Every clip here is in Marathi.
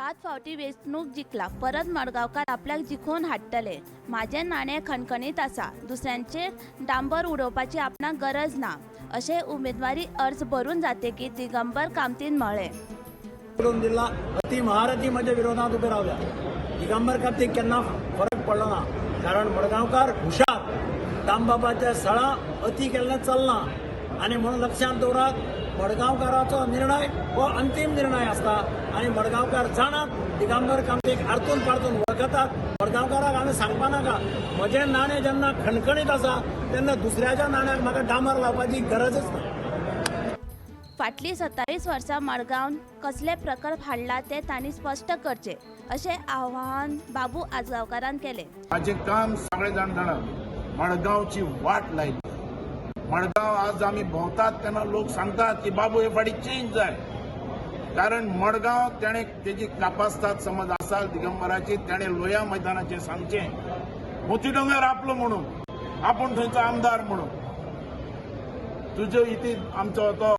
5 फावटी वेंचणूक जिखला, परत मडगावकार आपल्याक जिखून हाडटले. माझे नाणें खणखणीत आसा, दुसऱ्यांचेर डांबर उडोवपाची आपणाक गरज ना, अशें उमेदवारी अर्ज भरून जातकीर दिगंबर कामतीन म्हळें. जिल्हा अति महारथी माझ्या विरोधात उभे रावल्या. दिगंबर कामतीक केन्ना फरक पडलो ना, कारण मडगांवकार हुशार. दामबाबाच्या सळा अति केल्लें चलना आनी म्हणून लक्षांत दवरात, मडगांवकाराचो निर्णय हो अंतिम निर्णय आसता आनी मडगांवकार जाणात दिगंबर कामतीक आरतून पारतून वळखतात. मडगांवकाराक हांवें सांगपा नाका, म्हजें नाणें जेन्ना खणखणीत आसा तेन्ना दुसऱ्याच्या नाण्याक म्हाका डांबर लावपाची गरजच ना. फाटलीं 27 वर्सां मडगांवन कसले प्रकल्प हाडला ते तांणी स्पश्ट करचे, अशें आवाहन बाबू आजगांवकारान केलें. माझे काम सगळे जाण जाणा, मडगांवची वाट लायली. मडगांव आज आम्ही भोंवतात तेन्ना लोक सांगतात की बाबू हे फाटी चेंज जाय, कारण मडगांव तेणे तेजी कापासतात समज आसा दिगंबराची, तेणे लोया मैदानाचेर सांगचें मोती दोंगर आपलो म्हणून, आपूण थंयचो आमदार म्हणून. तुजो इथे आमचो तो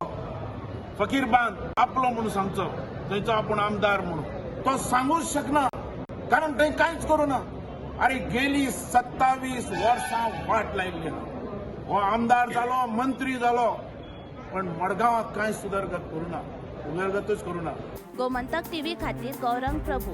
फकीरबांद आपलो म्हणून सांगचो, थंयचो आपूण आमदार म्हणून. तो सांगूच शकना, कारण थंय कांयच करूना. अरे गेली 27 वर्सां वाट लायिल्ली. हो आमदार जालो, मंत्री जालो, पण मडगांवात कांय सुदरगत करूना, उदरगतच करूना. गोमंतक टीव्ही खातीर गौरंग प्रभू.